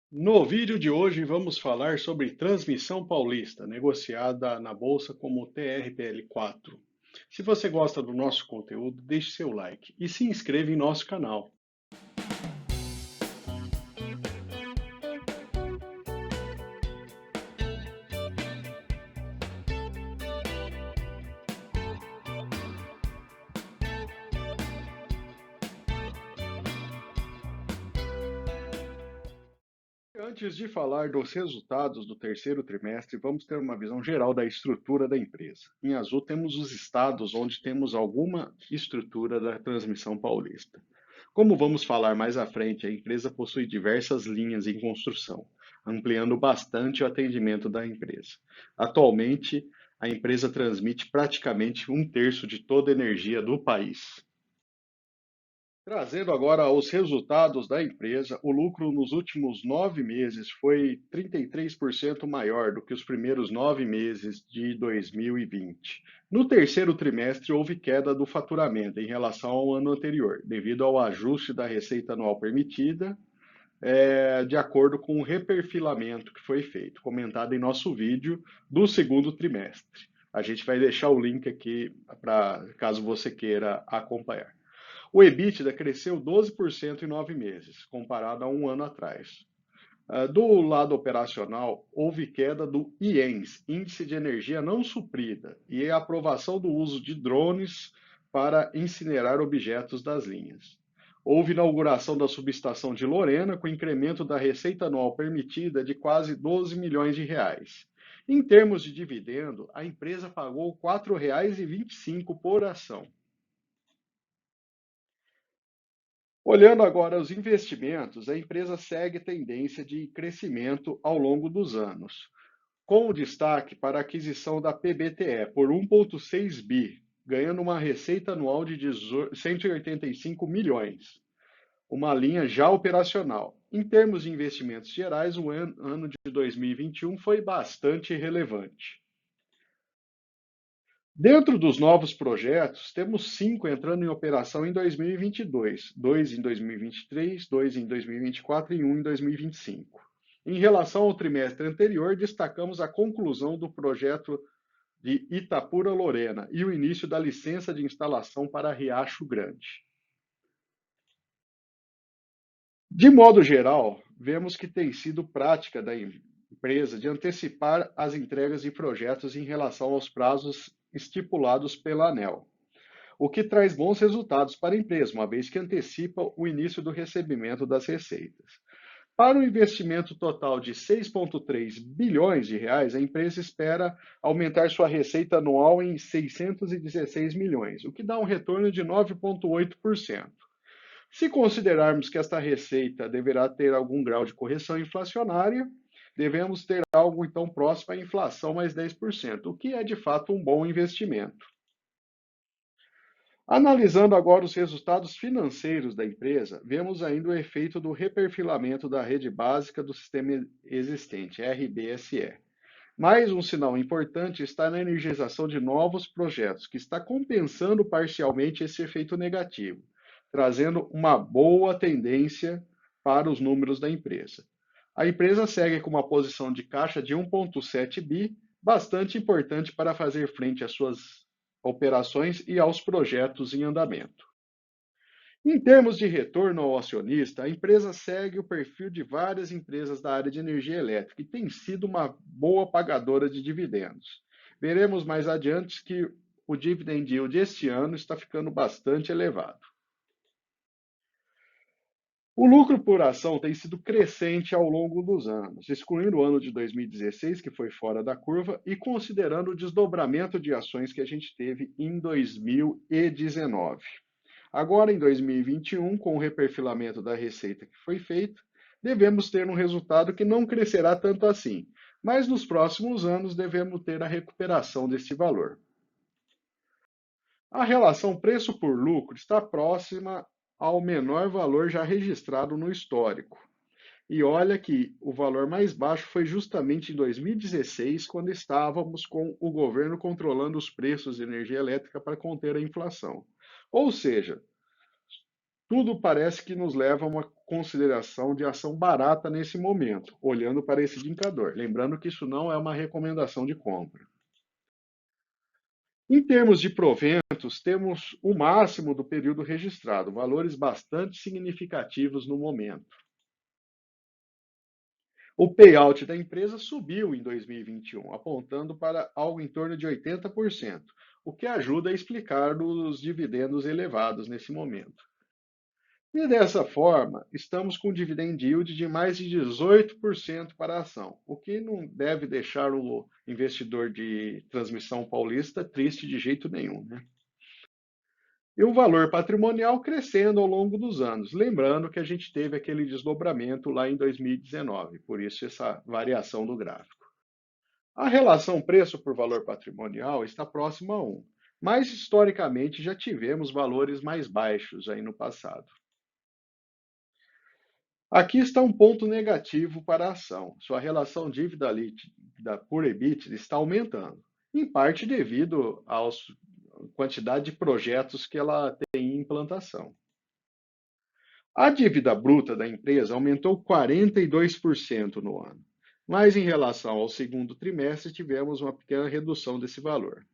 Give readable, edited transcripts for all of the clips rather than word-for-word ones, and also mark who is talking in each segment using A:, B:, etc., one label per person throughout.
A: No vídeo de hoje vamos falar sobre Transmissão Paulista, negociada na bolsa como TRPL4. Se você gosta do nosso conteúdo, deixe seu like e se inscreva em nosso canal. Antes de falar dos resultados do terceiro trimestre, vamos ter uma visão geral da estrutura da empresa. Em azul temos os estados onde temos alguma estrutura da Transmissão Paulista. Como vamos falar mais à frente, a empresa possui diversas linhas em construção, ampliando bastante o atendimento da empresa. Atualmente, a empresa transmite praticamente um terço de toda a energia do país. Trazendo agora os resultados da empresa, o lucro nos últimos 9 meses foi 33% maior do que os primeiros 9 meses de 2020. No terceiro trimestre, houve queda do faturamento em relação ao ano anterior, devido ao ajuste da receita anual permitida, de acordo com o reperfilamento que foi feito, comentado em nosso vídeo do segundo trimestre. A gente vai deixar o link aqui para caso você queira acompanhar. O EBITDA cresceu 12% em 9 meses, comparado a um ano atrás. Do lado operacional, houve queda do IENS, Índice de Energia Não Suprida, e a aprovação do uso de drones para incinerar objetos das linhas. Houve inauguração da subestação de Lorena, com incremento da receita anual permitida de quase 12 milhões de reais. Em termos de dividendo, a empresa pagou R$ 4,25 por ação. Olhando agora os investimentos, a empresa segue tendência de crescimento ao longo dos anos, com o destaque para a aquisição da PBTE por 1,6 bi, ganhando uma receita anual de 185 milhões, uma linha já operacional. Em termos de investimentos gerais, o ano de 2021 foi bastante relevante. Dentro dos novos projetos, temos 5 entrando em operação em 2022, 2 em 2023, 2 em 2024 e 1 em 2025. Em relação ao trimestre anterior, destacamos a conclusão do projeto de Itapura Lorena e o início da licença de instalação para Riacho Grande. De modo geral, vemos que tem sido prática da empresa de antecipar as entregas de projetos em relação aos prazos estipulados pela ANEEL, o que traz bons resultados para a empresa, uma vez que antecipa o início do recebimento das receitas. Para um investimento total de 6,3 bilhões de reais, a empresa espera aumentar sua receita anual em 616 milhões, o que dá um retorno de 9,8%. Se considerarmos que esta receita deverá ter algum grau de correção inflacionária, devemos ter algo então próximo à inflação mais 10%, o que é de fato um bom investimento. Analisando agora os resultados financeiros da empresa, vemos ainda o efeito do reperfilamento da rede básica do sistema existente, RBSE. Mais um sinal importante está na energização de novos projetos, que está compensando parcialmente esse efeito negativo, trazendo uma boa tendência para os números da empresa. A empresa segue com uma posição de caixa de 1,7 bi, bastante importante para fazer frente às suas operações e aos projetos em andamento. Em termos de retorno ao acionista, a empresa segue o perfil de várias empresas da área de energia elétrica e tem sido uma boa pagadora de dividendos. Veremos mais adiante que o dividend yield este ano está ficando bastante elevado. O lucro por ação tem sido crescente ao longo dos anos, excluindo o ano de 2016, que foi fora da curva, e considerando o desdobramento de ações que a gente teve em 2019. Agora, em 2021, com o reperfilamento da receita que foi feito, devemos ter um resultado que não crescerá tanto assim, mas nos próximos anos devemos ter a recuperação desse valor. A relação preço por lucro está próxima ao menor valor já registrado no histórico. E olha que o valor mais baixo foi justamente em 2016, quando estávamos com o governo controlando os preços de energia elétrica para conter a inflação. Ou seja, Tudo parece que nos leva a uma consideração de ação barata nesse momento, olhando para esse indicador. Lembrando que isso não é uma recomendação de compra. Em termos de proventos, temos o máximo do período registrado, valores bastante significativos no momento. O payout da empresa subiu em 2021, apontando para algo em torno de 80%, o que ajuda a explicar os dividendos elevados nesse momento. E dessa forma, estamos com dividend yield de mais de 18% para a ação, o que não deve deixar o investidor de transmissão paulista triste de jeito nenhum, né? E o valor patrimonial crescendo ao longo dos anos. Lembrando que a gente teve aquele desdobramento lá em 2019, por isso essa variação do gráfico. A relação preço por valor patrimonial está próxima a 1, mas historicamente já tivemos valores mais baixos aí no passado. Aqui está um ponto negativo para a ação. Sua relação dívida líquida por EBITDA está aumentando, em parte devido à quantidade de projetos que ela tem em implantação. A dívida bruta da empresa aumentou 42% no ano, mas em relação ao segundo trimestre tivemos uma pequena redução desse valor.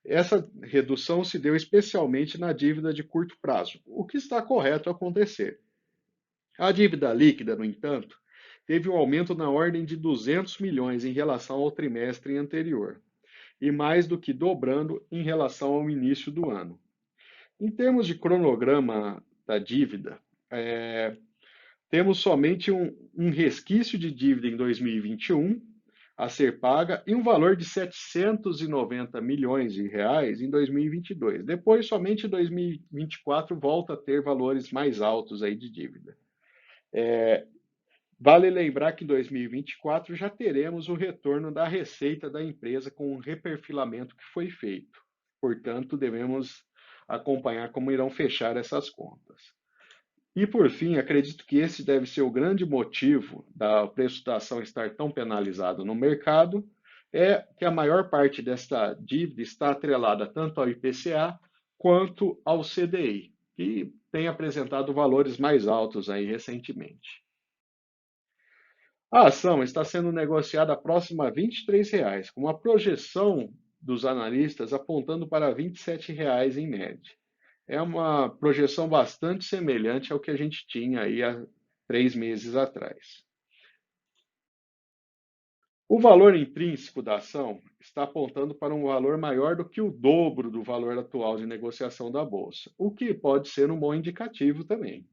A: Essa redução se deu especialmente na dívida de curto prazo, o que está correto acontecer. A dívida líquida, no entanto, teve um aumento na ordem de 200 milhões em relação ao trimestre anterior, e mais do que dobrando em relação ao início do ano. Em termos de cronograma da dívida, temos somente um resquício de dívida em 2021 a ser paga e um valor de 790 milhões de reais em 2022. Depois, somente em 2024 volta a ter valores mais altos aí de dívida. Vale lembrar que em 2024 já teremos o retorno da receita da empresa com o reperfilamento que foi feito. Portanto, devemos acompanhar como irão fechar essas contas. E por fim, acredito que esse deve ser o grande motivo do preço da ação estar tão penalizado no mercado, é que a maior parte desta dívida está atrelada tanto ao IPCA quanto ao CDI, que tem apresentado valores mais altos aí recentemente. A ação está sendo negociada próxima a R$ 23, com uma projeção dos analistas apontando para R$ 27 em média. É uma projeção bastante semelhante ao que a gente tinha aí há 3 meses atrás. O valor intrínseco da ação está apontando para um valor maior do que o dobro do valor atual de negociação da bolsa, o que pode ser um bom indicativo também.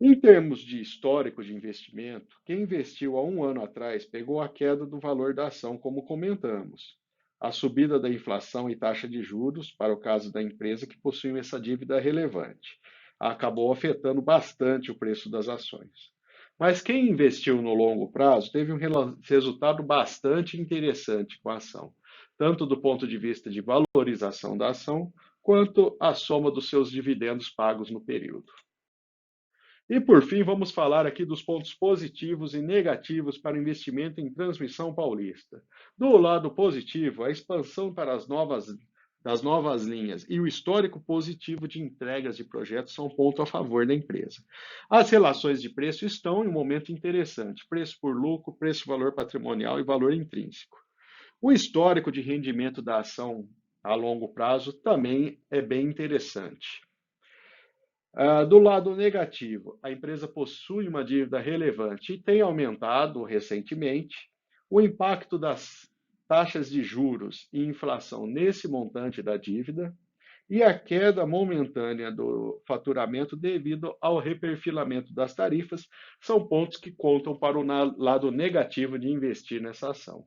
A: Em termos de histórico de investimento, quem investiu há um ano atrás pegou a queda do valor da ação, como comentamos. A subida da inflação e taxa de juros, para o caso da empresa que possui essa dívida relevante, acabou afetando bastante o preço das ações. Mas quem investiu no longo prazo teve um resultado bastante interessante com a ação, tanto do ponto de vista de valorização da ação, quanto a soma dos seus dividendos pagos no período. E por fim, vamos falar aqui dos pontos positivos e negativos para o investimento em Transmissão Paulista. Do lado positivo, a expansão para das novas linhas e o histórico positivo de entregas de projetos são um ponto a favor da empresa. As relações de preço estão em um momento interessante: preço por lucro, preço-valor patrimonial e valor intrínseco. O histórico de rendimento da ação a longo prazo também é bem interessante. Do lado negativo, a empresa possui uma dívida relevante e tem aumentado recentemente. O impacto das taxas de juros e inflação nesse montante da dívida e a queda momentânea do faturamento devido ao reperfilamento das tarifas são pontos que contam para o lado negativo de investir nessa ação.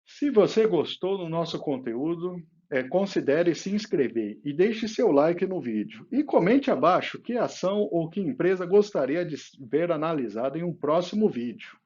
A: Se você gostou do nosso conteúdo, considere se inscrever e deixe seu like no vídeo. E comente abaixo que ação ou que empresa gostaria de ver analisada em um próximo vídeo.